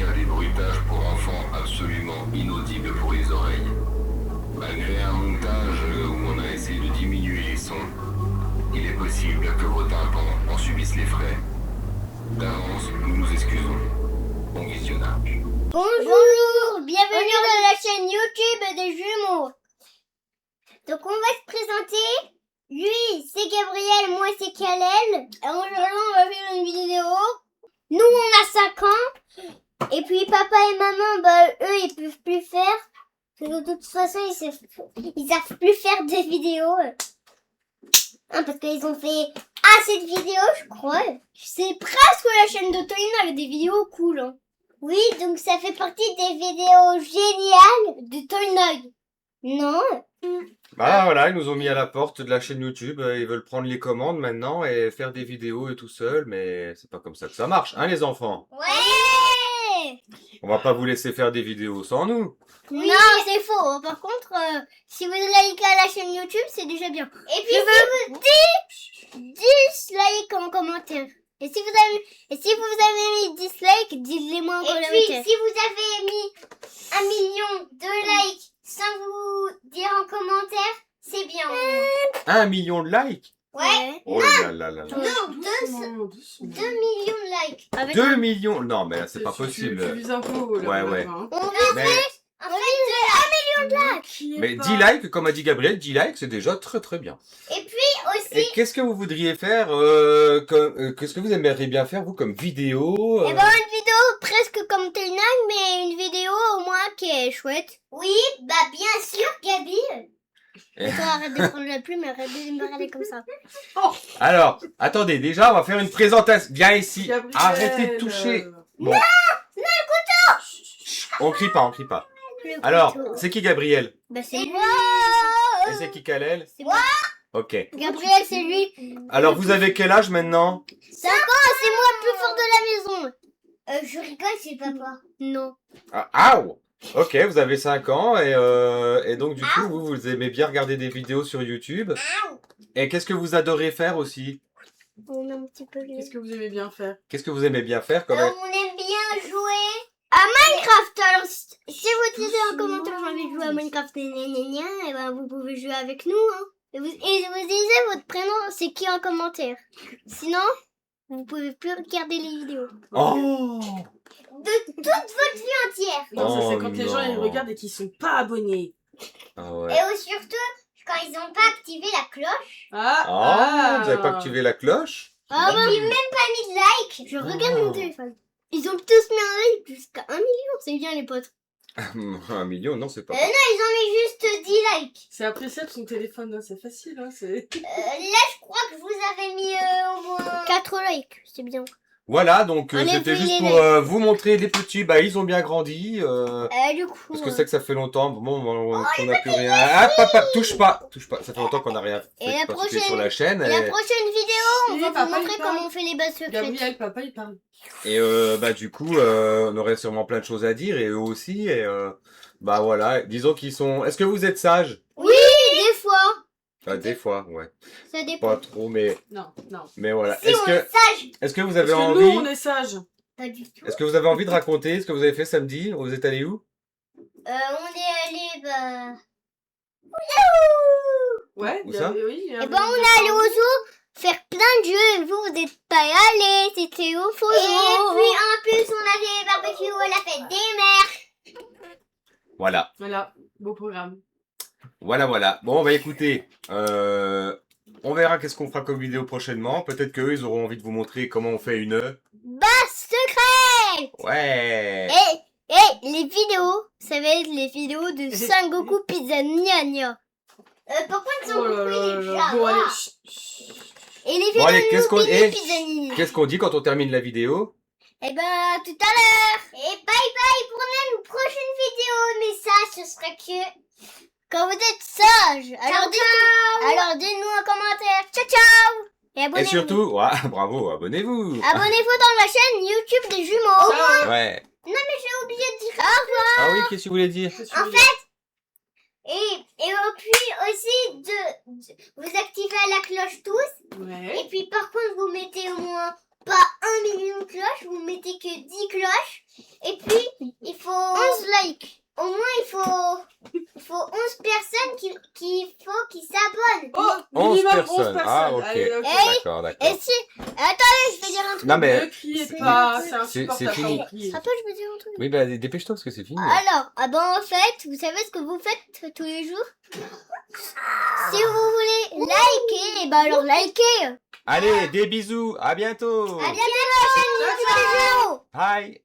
contient des bruitages pour enfants absolument inaudibles pour les oreilles. Malgré un montage où on a essayé de diminuer les sons, il est possible que vos tympans en subissent les frais. D'avance, nous nous excusons. Bon visionnage. Bonjour, bienvenue dans la chaîne YouTube des jumeaux. Donc on va se présenter. Lui c'est Gabriel, moi c'est Kalel. Et aujourd'hui on va faire une vidéo. Nous on a 5 ans. Et puis papa et maman, eux ils peuvent plus faire. Parce que de toute façon ils savent plus faire des vidéos. Parce qu'ils ont fait assez de vidéos je crois. C'est presque la chaîne de Tolina avec des vidéos cool. Hein. Oui, donc ça fait partie des vidéos géniales de Toynog. Non? Bah voilà, ils nous ont mis à la porte de la chaîne YouTube, ils veulent prendre les commandes maintenant et faire des vidéos et tout seul, mais c'est pas comme ça que ça marche, hein les enfants? Ouais! On va pas vous laisser faire des vidéos sans nous. Oui. Non, c'est faux. Par contre, si vous likez à la chaîne YouTube, c'est déjà bien. Et puis, si vous 10 likes en commentaire. Et si vous avez mis dislike, dites-les-moi en commentaire. Et puis, si vous avez mis 1 million de likes sans vous dire en commentaire, c'est bien. 1 million de likes? Ouais. Oh là là là là. Non, 2 millions de likes. 2 millions? Non, mais là, c'est pas possible. Tu vises un peu, là. Ouais. Hein. On Mais, en fait 1 million de likes. mais 10 likes, comme a dit Gabriel, 10 likes, c'est déjà très très bien. Et puis aussi... Et qu'est-ce que vous voudriez faire, qu'est-ce que vous aimeriez bien faire, vous, comme vidéo Eh ben, une vidéo presque comme Telnag, mais une vidéo au moins qui est chouette. Oui, bah bien sûr, Gabi. Eh. Toi, arrête de prendre la plume, arrête de me regarder comme ça. Alors, attendez, déjà, on va faire une présentation. Viens ici. Gabriel, Arrêtez de toucher. Bon. Non, le couteau. On crie pas, on crie pas. Le Alors, couteau. c'est qui Gabriel? Bah c'est moi. Et c'est qui Kalel? C'est moi. Ok. Gabriel, c'est lui. Alors, vous avez quel âge maintenant? 5 ans, c'est moi le plus fort de la maison. Je rigole, c'est papa. Non. Ah, Aouh! Ok, vous avez 5 ans et donc du coup, vous aimez bien regarder des vidéos sur YouTube. Et qu'est-ce que vous adorez faire aussi? On a un petit peu Qu'est-ce que vous aimez bien faire? Qu'est-ce que vous aimez bien faire comme... On aime bien jouer à Minecraft. Alors, si vous dites en commentaire j'ai envie de jouer à Minecraft, et ben vous pouvez jouer avec nous. Hein. Et vous disiez votre prénom, c'est qui en commentaire. Sinon, vous pouvez plus regarder les vidéos. Oh! De toute votre vie entière. Non, ça c'est Oh quand les gens ils non. regardent et qu'ils sont pas abonnés. Ah ouais. Et surtout, quand ils n'ont pas activé la cloche. Ah, vous avez pas activé la cloche? Et puis même pas mis de like. Je regarde mon téléphone. Ils ont tous mis un like jusqu'à 1 million. C'est bien les potes. 1 million, non, c'est pas... Non, ils ont mis juste 10 likes. C'est appréciable son téléphone, hein, c'est facile. Hein, c'est... Là, je crois que vous avez mis au moins 4 likes. C'est bien. Voilà, donc Allez, c'était vous, juste les pour vous montrer les petits, bah ils ont bien grandi, Du coup. parce que c'est que ça fait longtemps, bon, on n'a plus rien. Ah, papa, touche pas, ça fait longtemps qu'on n'a rien Et fait la passer prochaine- sur la chaîne. Et la prochaine vidéo, on Si, va vous papa, montrer il parle. comment on fait les bases secrètes. Gabriel, papa il parle. Et bah du coup, on aurait sûrement plein de choses à dire, et eux aussi, et bah voilà, disons qu'ils sont... Est-ce que vous êtes sages? Oui, des fois. Des fois, ouais. Ça dépend. Pas trop, mais Non. voilà. Si on est sage. Est-ce que vous Parce avez que envie... nous on est sages. Pas du tout. Est-ce que vous avez envie de raconter ce que vous avez fait samedi? Vous êtes allé où? On est allé, Ouais, Où ça? oui. on est allé au zoo faire plein de jeux. Et vous êtes pas allés. C'était au faux zoo. Et puis, en plus, on a fait barbecue à la fête des mères. Voilà. Voilà, beau programme. Voilà. Bon, bah écoutez, on verra qu'est-ce qu'on fera comme vidéo prochainement. Peut-être qu'eux, ils auront envie de vous montrer comment on fait une... Base secrète. Ouais. Et les vidéos, ça va être les vidéos de Sangoku Pizza Nya Nya. Par contre, Oh Sangoku, là il là est là. déjà Bon, allez. mort. Et les Bon, vidéos allez, qu'est-ce qu'on... de Pizza Nya. Qu'est-ce qu'on dit quand on termine la vidéo? Eh ben, à tout à l'heure. Et bye bye pour une prochaine vidéo. Mais ça, ce sera que quand vous êtes sages. Alors dites-nous en commentaire. Ciao, ciao. Et Et abonnez-vous. surtout, ouais, bravo, abonnez-vous. Abonnez-vous dans la chaîne YouTube des jumeaux. Ciao. Ouais. Non, mais j'ai oublié de dire au revoir. Ah oui, qu'est-ce que vous voulez dire? En fait, et puis aussi de vous activez la cloche tous. Ouais. Et puis par contre, vous mettez au moins pas 1 million de cloches, vous mettez que 10 cloches. Et puis, il faut 11 likes. Au moins, il faut 11 personnes qui s'abonnent. Oh, 11 minimum personnes. Ah, ok. Allez, ok. Hey, D'accord, Et d'accord. si... Attendez, je vais dire un truc. Non, mais Ne criez c'est- pas, c'est c'est insupportable. fini. quand on crie. Attends, je vais dire un truc. Oui, bah dépêche-toi parce que c'est fini. Alors, ah ben en fait, vous savez ce que vous faites tous les jours? Si vous voulez liker, et ben alors likez. Allez, des bisous, à bientôt. À bientôt dans la chaîne YouTube des Jumeaux. Bye.